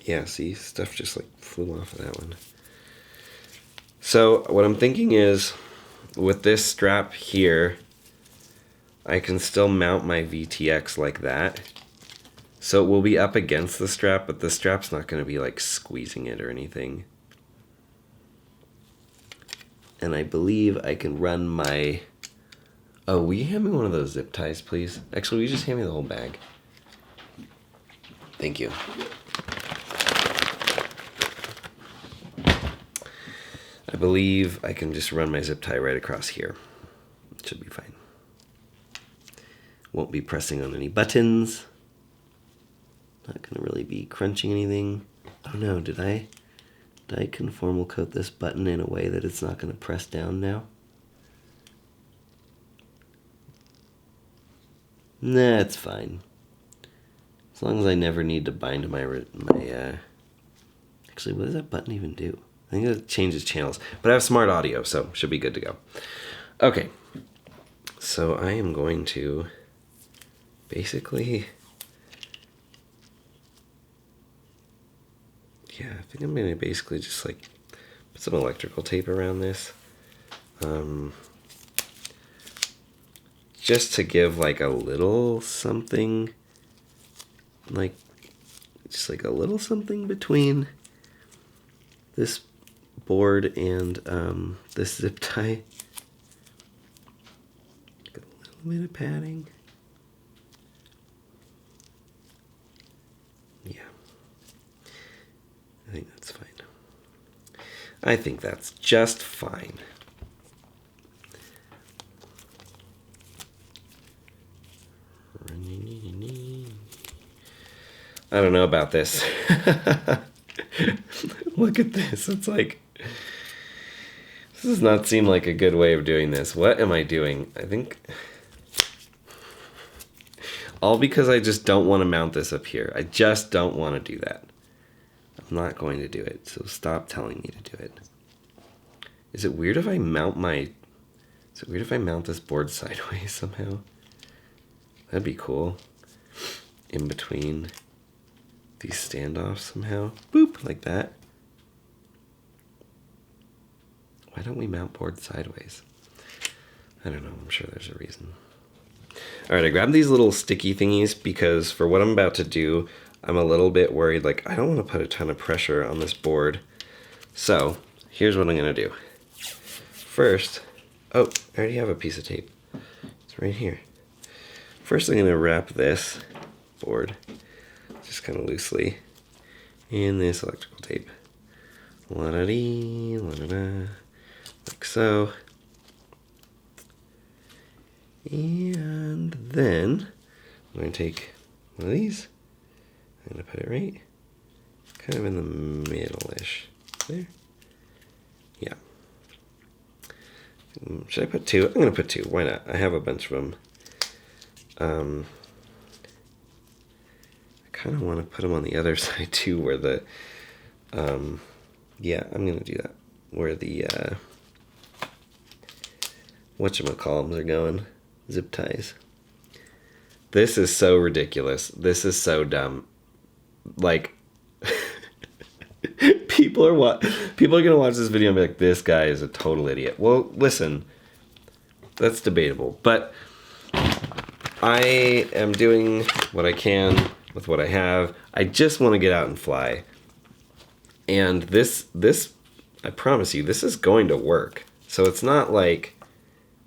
yeah, see, stuff just like flew off of that one. So what I'm thinking is, with this strap here, I can still mount my VTX like that. So it will be up against the strap, but the strap's not going to be like squeezing it or anything. And I believe I can run my... Oh, will you hand me one of those zip ties, please? Actually, will you just hand me the whole bag? Thank you. I believe I can just run my zip tie right across here. It should be fine. Won't be pressing on any buttons. Not going to really be crunching anything. Oh no, did I conformal coat this button in a way that it's not going to press down now? Nah, it's fine. As long as I never need to bind my actually, what does that button even do? I think it changes channels. But I have smart audio, so should be good to go. Okay. So I am going to basically... Yeah, I think I'm going to basically just like put some electrical tape around this. Just to give like a little something, like just like a little something between this board and this zip tie. Got a little bit of padding. Yeah. I think that's fine. I think that's just fine. I don't know about this. Look at this. It's like, this does not seem like a good way of doing this. What am I doing? I think, all because I just don't want to mount this up here. I just don't want to do that. I'm not going to do it, so stop telling me to do it. Is it weird if I mount this board sideways somehow? That'd be cool. In between these standoffs somehow. Boop, like that. Why don't we mount board sideways? I don't know, I'm sure there's a reason. Alright, I grabbed these little sticky thingies because for what I'm about to do, I'm a little bit worried, like, I don't want to put a ton of pressure on this board. So, here's what I'm going to do. First, oh, I already have a piece of tape. It's right here. First, I'm going to wrap this board, just kind of loosely, in this electrical tape. La-da-dee, la-da-da, like so. And then, I'm going to take one of these. I'm going to put it right kind of in the middle-ish. There. Yeah. Should I put 2? I'm going to put 2. Why not? I have a bunch of them I kind of want to put them on the other side too, where the, yeah, I'm going to do that. Where the, whatchamacallums are going. Zip ties. This is so ridiculous. This is so dumb. Like, people are gonna watch this video and be like, this guy is a total idiot. Well, listen, that's debatable, but I am doing what I can with what I have. I just want to get out and fly. And this, I promise you, this is going to work. So it's not like,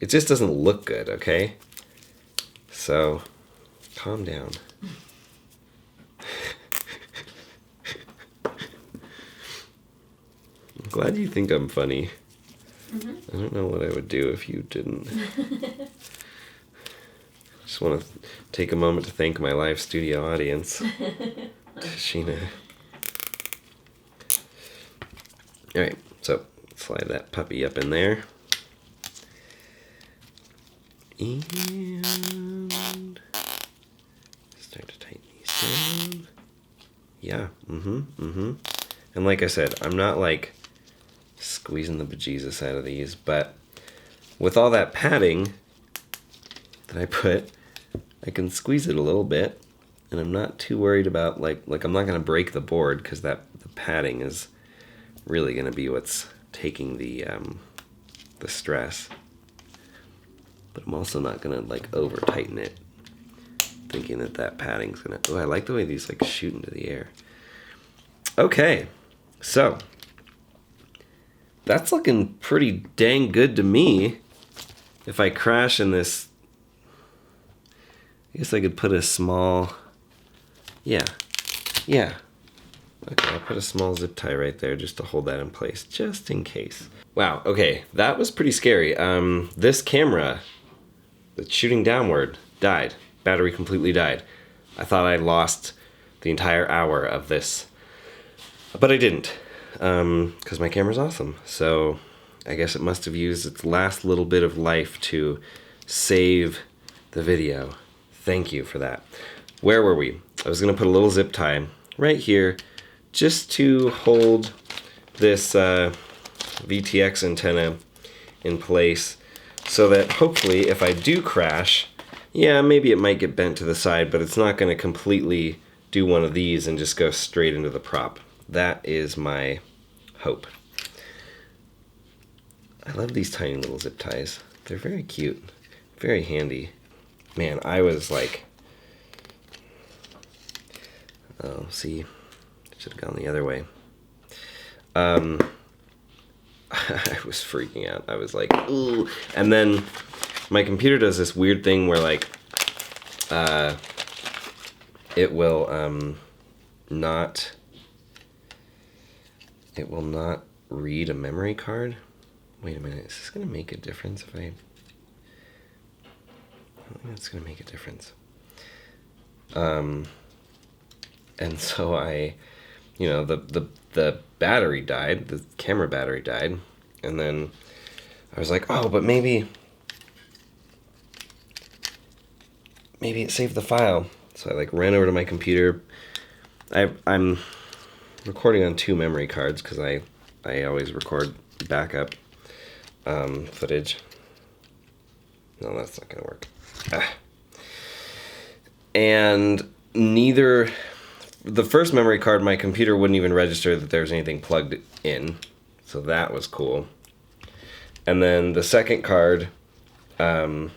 it just doesn't look good, okay? So, calm down. I'm glad you think I'm funny. Mm-hmm. I don't know what I would do if you didn't. Just want to take a moment to thank my live studio audience. Sheena. Alright, so slide that puppy up in there. And start to tighten these down. Yeah, and like I said, I'm not like squeezing the bejesus out of these, but with all that padding that I put, I can squeeze it a little bit, and I'm not too worried about like I'm not gonna break the board, because the padding is really gonna be what's taking the stress. But I'm also not gonna like over tighten it, thinking that padding's gonna. Oh, I like the way these like shoot into the air. Okay, so that's looking pretty dang good to me. If I crash in this, I guess I could put a small. Yeah. Okay, I'll put a small zip tie right there just to hold that in place, just in case. Wow. Okay, that was pretty scary. This camera that's shooting downward died. Battery completely died. I thought I lost the entire hour of this, but I didn't, because my camera's awesome. So I guess it must have used its last little bit of life to save the video. Thank you for that. Where were we? I was gonna put a little zip tie right here just to hold this VTX antenna in place, so that hopefully if I do crash, yeah, maybe it might get bent to the side, but it's not going to completely do one of these and just go straight into the prop. That is my hope. I love these tiny little zip ties. They're very cute, very handy. Man, I was like, oh, see, should have gone the other way. I was freaking out. I was like, ooh. And then my computer does this weird thing where like, it will not read a memory card. Wait a minute, is this gonna make a difference if I don't think it's gonna make a difference. And so I, the battery died, the camera battery died, and then I was like, oh, but maybe it saved the file. So I like ran over to my computer. I'm recording on 2 memory cards because I always record backup footage. No, that's not gonna work. And the first memory card, my computer wouldn't even register that there was anything plugged in, so that was cool. And then the second card, my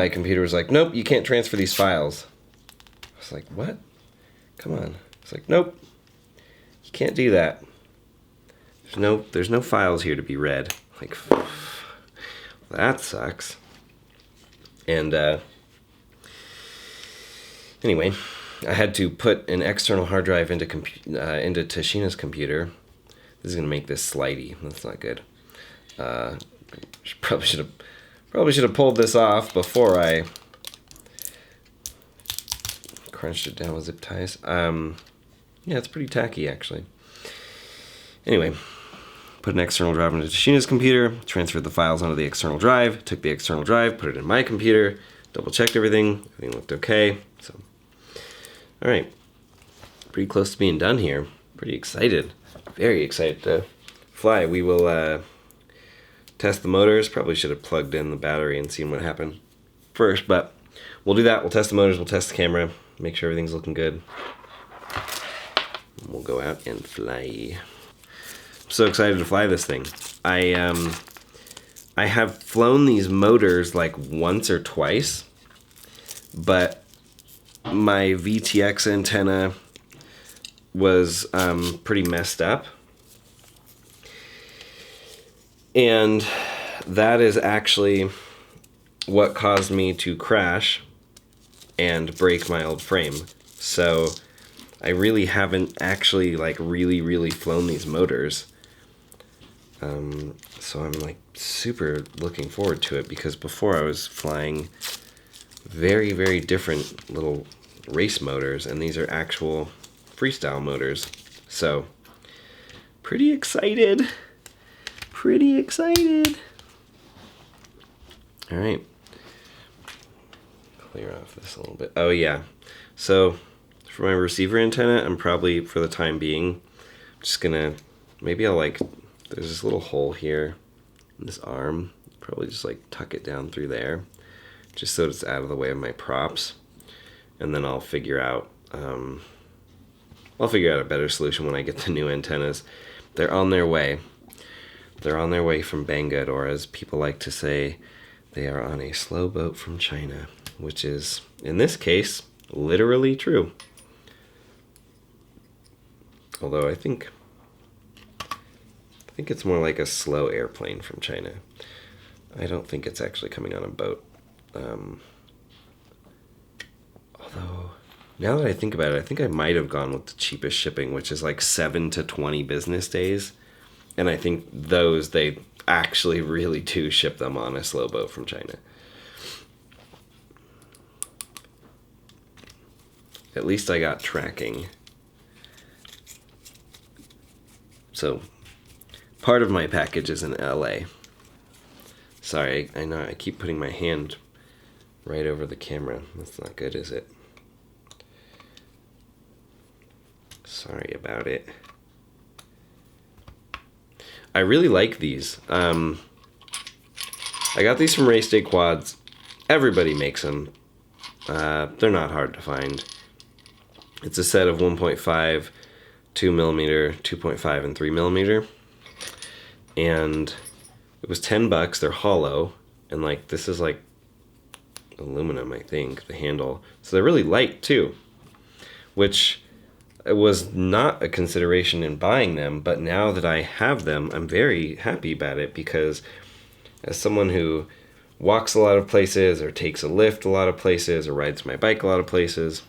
computer was like, nope, you can't transfer these files. I was like, what? Come on. It's like, nope, you can't do that. There's no files here to be read. Like, that sucks. And anyway, I had to put an external hard drive into Tashina's computer. This is gonna make this slidey. That's not good. Probably should have pulled this off before I crunched it down with zip ties. Yeah, it's pretty tacky actually. Anyway, put an external drive into Tashina's computer, transferred the files onto the external drive, took the external drive, put it in my computer, double checked everything looked okay. So, all right, pretty close to being done here. Pretty excited, very excited to fly. We will test the motors. Probably should have plugged in the battery and seen what happened first, but we'll do that. We'll test the motors, we'll test the camera, make sure everything's looking good. We'll go out and fly. I'm so excited to fly this thing. I have flown these motors like once or twice, but my VTX antenna was pretty messed up. And that is actually what caused me to crash and break my old frame. So I really haven't actually like really flown these motors. So I'm like super looking forward to it, because before I was flying very different little race motors, and these are actual freestyle motors. So pretty excited. Pretty excited. All right. Clear off this a little bit. Oh yeah. So for my receiver antenna, I'm probably, for the time being, just gonna, maybe I'll like, there's this little hole here in this arm, probably just like tuck it down through there, just so it's out of the way of my props. And then I'll figure out a better solution when I get the new antennas. They're on their way. They're on their way from Banggood, or as people like to say, they are on a slow boat from China, which is, in this case, literally true. Although I think it's more like a slow airplane from China. I don't think it's actually coming on a boat. Although, now that I think about it, I think I might have gone with the cheapest shipping, which is like 7 to 20 business days. And I think those, they actually really do ship them on a slow boat from China. At least I got tracking. So, part of my package is in LA. Sorry, I know I keep putting my hand right over the camera. That's not good, is it? Sorry about it. I really like these. I got these from Race Day Quads. Everybody makes them. They're not hard to find. It's a set of 1.5, 2 millimeter, 2.5, and 3 millimeter. And it was $10. They're hollow. And like, this is like aluminum, I think, the handle. So they're really light too, which it was not a consideration in buying them, but now that I have them, I'm very happy about it, because as someone who walks a lot of places, or takes a lift a lot of places, or rides my bike a lot of places,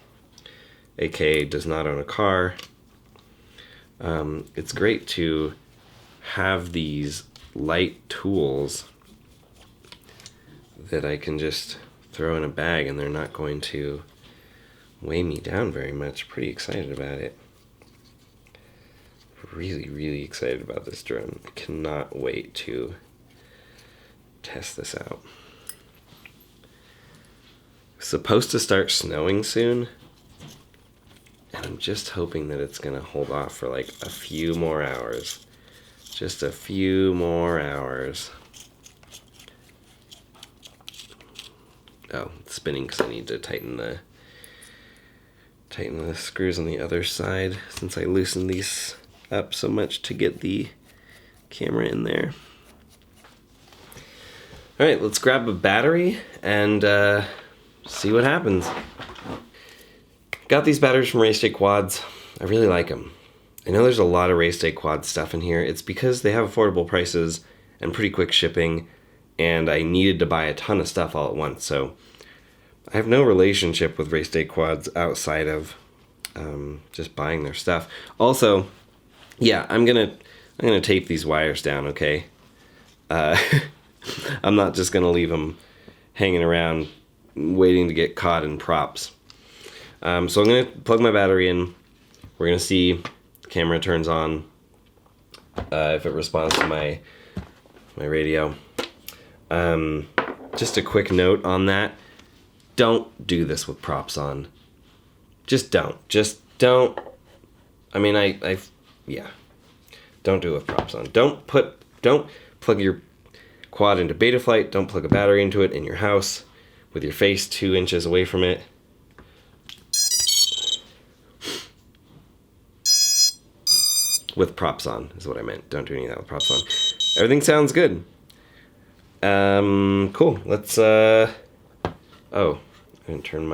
aka does not own a car, it's great to have these light tools that I can just throw in a bag and they're not going to weigh me down very much. Pretty excited about it. Really excited about this drone. I cannot wait to test this out. It's supposed to start snowing soon, and I'm just hoping that it's gonna hold off for like a few more hours. Just a few more hours. Oh, it's spinning because I need to tighten the screws on the other side, since I loosened these up so much to get the camera in there. All right, let's grab a battery and see what happens. Got these batteries from Race Day Quads. I really like them. I know there's a lot of Race Day Quad stuff in here. It's because they have affordable prices and pretty quick shipping, and I needed to buy a ton of stuff all at once. So I have no relationship with Race Day Quads outside of just buying their stuff. Also, yeah, I'm gonna tape these wires down, okay? I'm not just gonna leave them hanging around waiting to get caught in props. So I'm gonna plug my battery in. We're gonna see the camera turns on. if it responds to my radio. Just a quick note on that. Don't do this with props on. Just don't. I mean, yeah. Don't do it with props on. Don't plug your quad into Betaflight. Don't plug a battery into it in your house with your face 2 inches away from it. With props on is what I meant. Don't do any of that with props on. Everything sounds good. Cool. Let's, oh, I didn't turn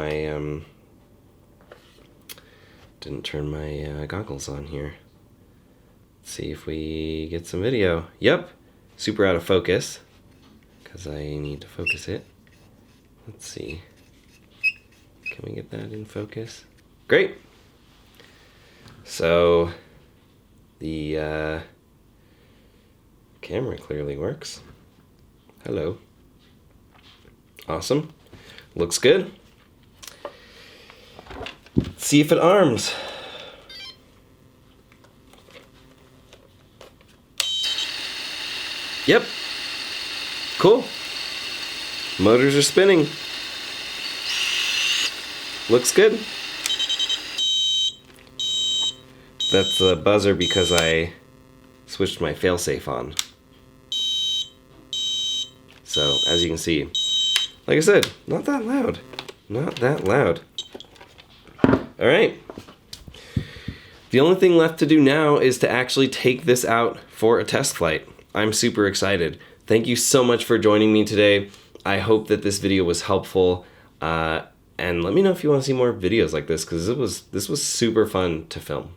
my goggles on here. Let's see if we get some video. Yep. Super out of focus because I need to focus it. Let's see. Can we get that in focus? Great. So the camera clearly works. Hello. Awesome. Looks good. Let's see if it arms. Yep. Cool. Motors are spinning. Looks good. That's the buzzer because I switched my failsafe on. So, as you can see, like I said, not that loud. Not that loud. Alright. The only thing left to do now is to actually take this out for a test flight. I'm super excited. Thank you so much for joining me today. I hope that this video was helpful. And let me know if you want to see more videos like this, because this was super fun to film.